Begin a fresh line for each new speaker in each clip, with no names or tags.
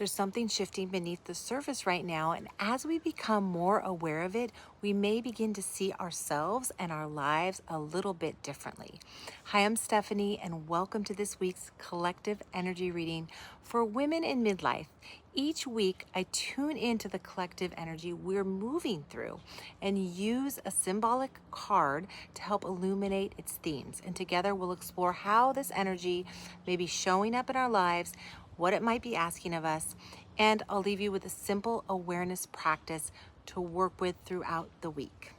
There's something shifting beneath the surface right now, and as we become more aware of it, we may begin to see ourselves and our lives a little bit differently. Hi, I'm Stephanie, and welcome to this week's collective energy reading for women in midlife. Each week, I tune into the collective energy we're moving through and use a symbolic card to help illuminate its themes. And together, we'll explore how this energy may be showing up in our lives, what it might be asking of us, and I'll leave you with a simple awareness practice to work with throughout the week.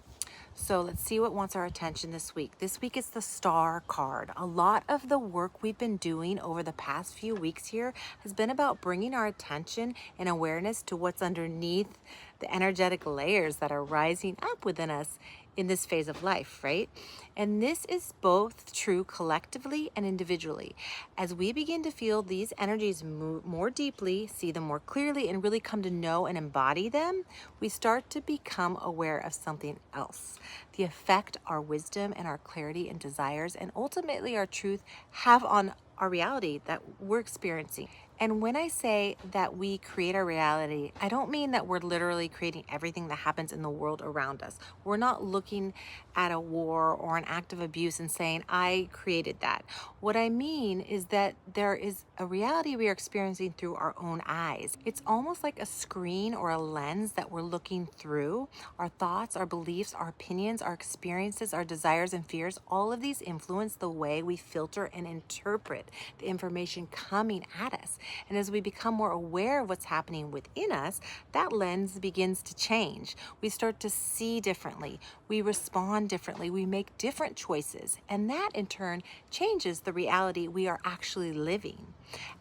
So let's see what wants our attention this week. This week is the Star card. A lot of the work we've been doing over the past few weeks here has been about bringing our attention and awareness to what's underneath the energetic layers that are rising up within us in this phase of life, right? And this is both true collectively and individually. As we begin to feel these energies move more deeply, see them more clearly, and really come to know and embody them, we start to become aware of something else. The effect our wisdom and our clarity and desires and ultimately our truth have on our reality that we're experiencing. And when I say that we create our reality, I don't mean that we're literally creating everything that happens in the world around us. We're not looking at a war or an act of abuse and saying, I created that. What I mean is that there is a reality we are experiencing through our own eyes. It's almost like a screen or a lens that we're looking through. Our thoughts, our beliefs, our opinions, our experiences, our desires and fears, all of these influence the way we filter and interpret the information coming at us. And as we become more aware of what's happening within us, that lens begins to change. We start to see differently. We respond differently. We make different choices. And that in turn changes the reality we are actually living.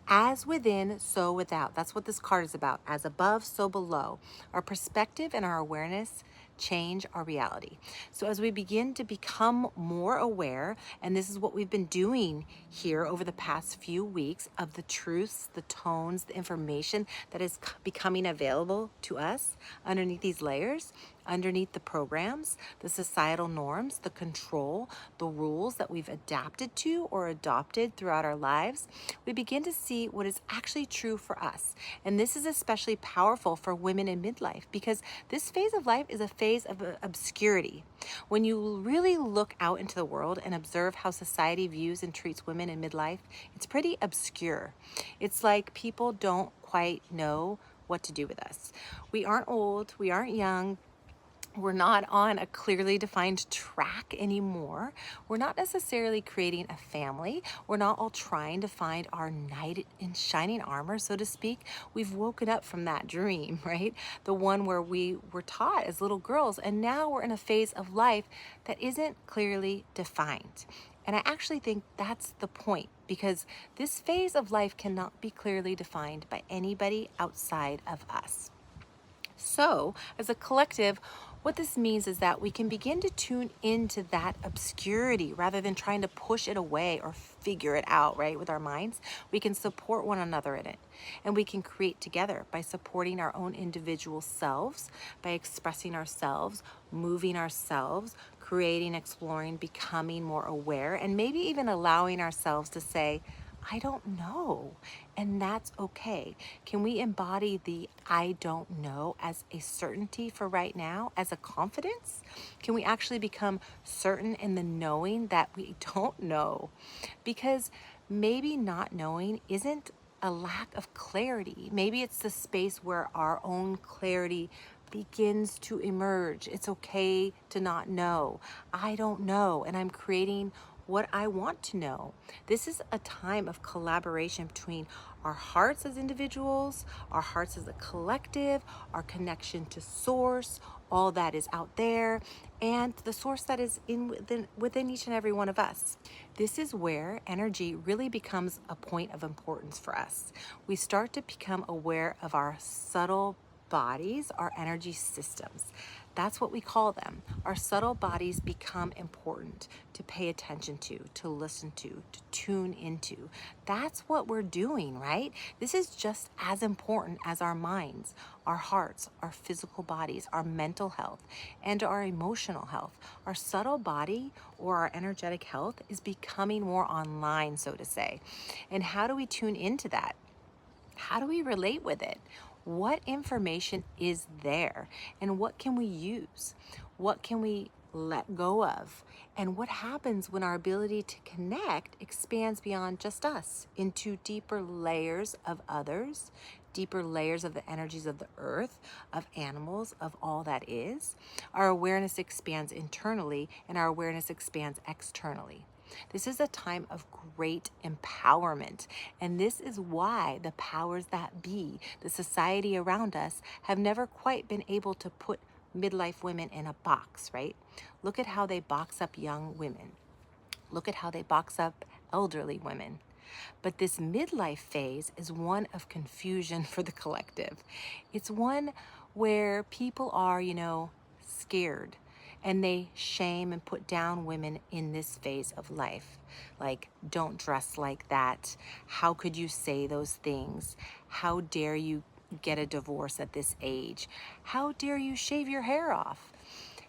As within, so without. That's what this card is about. As above, so below. Our perspective and our awareness change our reality. So as we begin to become more aware, and this is what we've been doing here over the past few weeks, of the truths, the tones, the information that is becoming available to us underneath these layers, underneath the programs, the societal norms, the control, the rules that we've adapted to or adopted throughout our lives, we begin to see what is actually true for us. And this is especially powerful for women in midlife because this phase of life is a phase of obscurity. When you really look out into the world and observe how society views and treats women in midlife, it's pretty obscure. It's like people don't quite know what to do with us. We aren't old, we aren't young, we're not on a clearly defined track anymore. We're not necessarily creating a family. We're not all trying to find our knight in shining armor, so to speak. We've woken up from that dream, right? The one where we were taught as little girls, and now we're in a phase of life that isn't clearly defined. And I actually think that's the point, because this phase of life cannot be clearly defined by anybody outside of us. So, as a collective, what this means is that we can begin to tune into that obscurity rather than trying to push it away or figure it out, right, with our minds. We can support one another in it, and we can create together by supporting our own individual selves, by expressing ourselves, moving ourselves, creating, exploring, becoming more aware, and maybe even allowing ourselves to say, I don't know. And that's okay. Can we embody the I don't know as a certainty for right now, as a confidence? Can we actually become certain in the knowing that we don't know? Because maybe not knowing isn't a lack of clarity. Maybe it's the space where our own clarity begins to emerge. It's okay to not know. I don't know, and I'm creating what I want to know. This is a time of collaboration between our hearts as individuals, our hearts as a collective, our connection to source, all that is out there, and the source that is within each and every one of us. This is where energy really becomes a point of importance for us. We start to become aware of our subtle bodies, our energy systems. That's what we call them. Our subtle bodies become important to pay attention to listen to tune into. That's what we're doing, right? This is just as important as our minds, our hearts, our physical bodies, our mental health, and our emotional health. Our subtle body or our energetic health is becoming more online, so to say. And how do we tune into that? How do we relate with it? What information is there? And what can we use? What can we let go of? And what happens when our ability to connect expands beyond just us into deeper layers of others, deeper layers of the energies of the earth, of animals, of all that is? Our awareness expands internally and our awareness expands externally. This is a time of great empowerment. And this is why the powers that be, the society around us, have never quite been able to put midlife women in a box, right? Look at how they box up young women. Look at how they box up elderly women. But this midlife phase is one of confusion for the collective. It's one where people are, scared, and they shame and put down women in this phase of life. Like, don't dress like that. How could you say those things? How dare you get a divorce at this age? How dare you shave your hair off?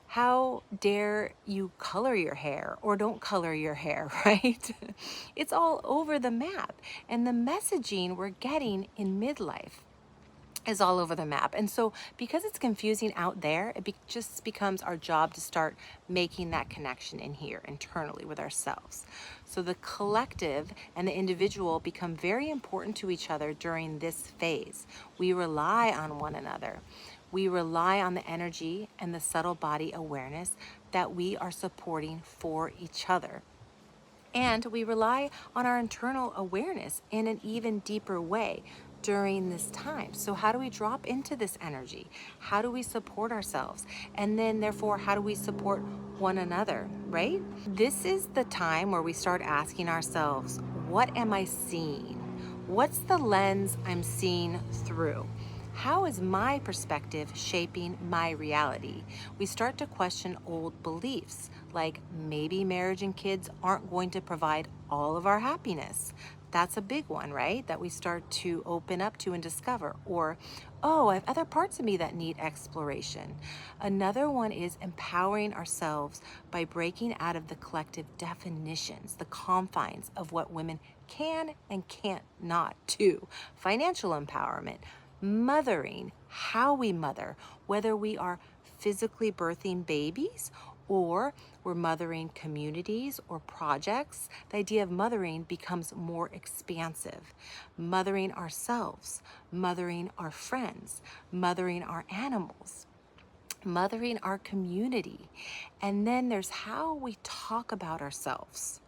How dare you color your hair or don't color your hair, right? It's all over the map. And the messaging we're getting in midlife is all over the map. And so because it's confusing out there, just becomes our job to start making that connection in here internally with ourselves. So the collective and the individual become very important to each other during this phase. We rely on one another. We rely on the energy and the subtle body awareness that we are supporting for each other. And we rely on our internal awareness in an even deeper way during this time. So how do we drop into this energy? How do we support ourselves? And then therefore, how do we support one another, right? This is the time where we start asking ourselves, what am I seeing? What's the lens I'm seeing through? How is my perspective shaping my reality? We start to question old beliefs, like maybe marriage and kids aren't going to provide all of our happiness. That's a big one, right? That we start to open up to and discover. Or, oh, I have other parts of me that need exploration. Another one is empowering ourselves by breaking out of the collective definitions, the confines of what women can and can't not do. Financial empowerment, mothering, how we mother, whether we are physically birthing babies or we're mothering communities or projects. The idea of mothering becomes more expansive. Mothering ourselves, mothering our friends, mothering our animals, mothering our community. And then there's how we talk about ourselves.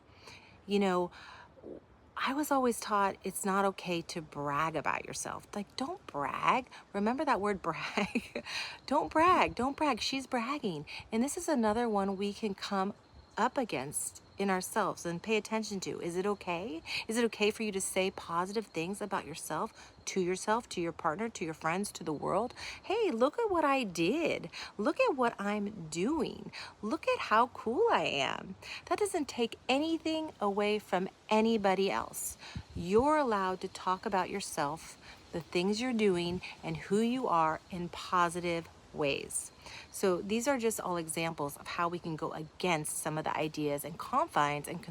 I was always taught it's not okay to brag about yourself. Like, don't brag. Remember that word brag? Don't brag. Don't brag. She's bragging. And this is another one we can come up against in ourselves and pay attention to. Is it okay? Is it okay for you to say positive things about yourself, to your partner, to your friends, to the world? Hey, look at what I did. Look at what I'm doing. Look at how cool I am. That doesn't take anything away from anybody else. You're allowed to talk about yourself, the things you're doing, and who you are in positive ways. So these are just all examples of how we can go against some of the ideas and confines and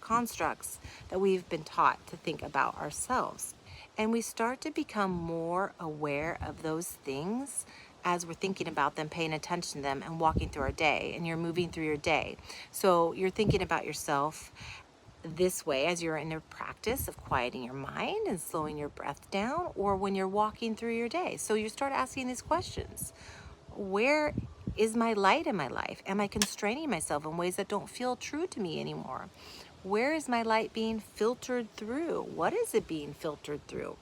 constructs that we've been taught to think about ourselves. And we start to become more aware of those things as we're thinking about them, paying attention to them, and walking through our day, and you're moving through your day. So you're thinking about yourself this way as you're in a practice of quieting your mind and slowing your breath down, or when you're walking through your day. So you start asking these questions. Where is my light in my life? Am I constraining myself in ways that don't feel true to me anymore? Where is my light being filtered through? What is it being filtered through?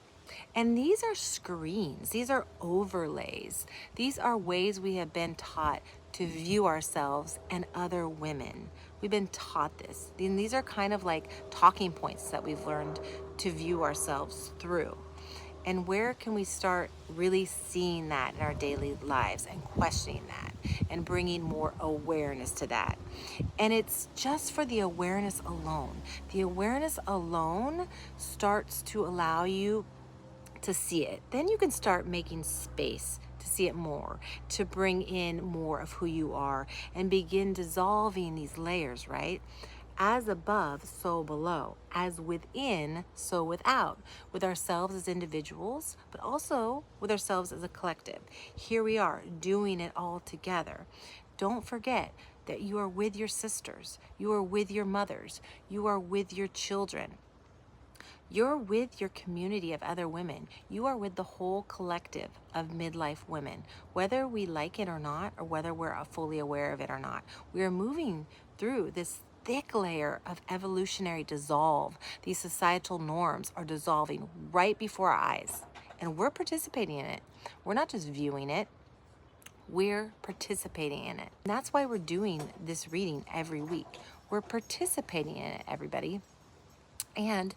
And these are screens, these are overlays. These are ways we have been taught to view ourselves and other women. We've been taught this. And these are kind of like talking points that we've learned to view ourselves through. And where can we start really seeing that in our daily lives and questioning that and bringing more awareness to that? And it's just for the awareness alone. The awareness alone starts to allow you to see it. Then you can start making space to see it more, to bring in more of who you are and begin dissolving these layers, right? As above, so below. As within, so without. With ourselves as individuals, but also with ourselves as a collective. Here we are doing it all together. Don't forget that you are with your sisters, you are with your mothers, you are with your children. You're with your community of other women. You are with the whole collective of midlife women, whether we like it or not, or whether we're fully aware of it or not. We are moving through this thick layer of evolutionary dissolve. These societal norms are dissolving right before our eyes, and we're participating in it. We're not just viewing it, we're participating in it. And that's why we're doing this reading every week. We're participating in it, everybody. And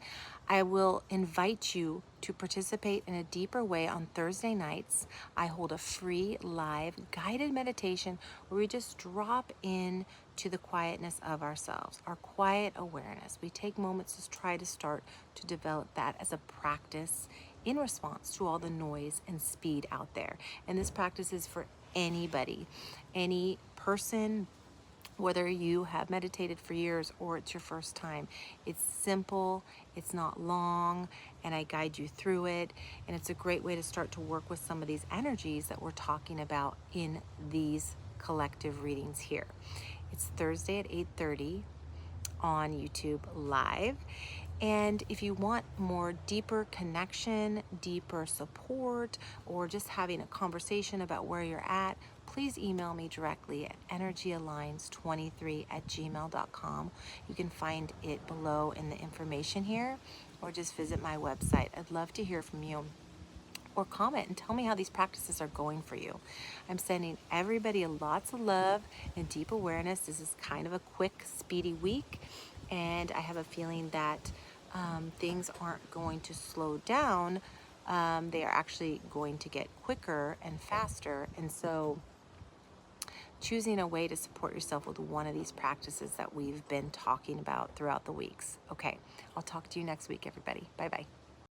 I will invite you to participate in a deeper way on Thursday nights. I hold a free live guided meditation where we just drop in to the quietness of ourselves, our quiet awareness. We take moments to try to start to develop that as a practice in response to all the noise and speed out there. And this practice is for anybody, any person, whether you have meditated for years or it's your first time. It's simple, it's not long, and I guide you through it. And it's a great way to start to work with some of these energies that we're talking about in these collective readings here. It's Thursday at 8:30 on YouTube live. And if you want more deeper connection, deeper support, or just having a conversation about where you're at, please email me directly at energyaligns23@gmail.com. You can find it below in the information here, or just visit my website. I'd love to hear from you. Or comment and tell me how these practices are going for you. I'm sending everybody lots of love and deep awareness. This is kind of a quick, speedy week, and I have a feeling that things aren't going to slow down. They are actually going to get quicker and faster. And so choosing a way to support yourself with one of these practices that we've been talking about throughout the weeks. Okay, I'll talk to you next week, everybody. Bye-bye.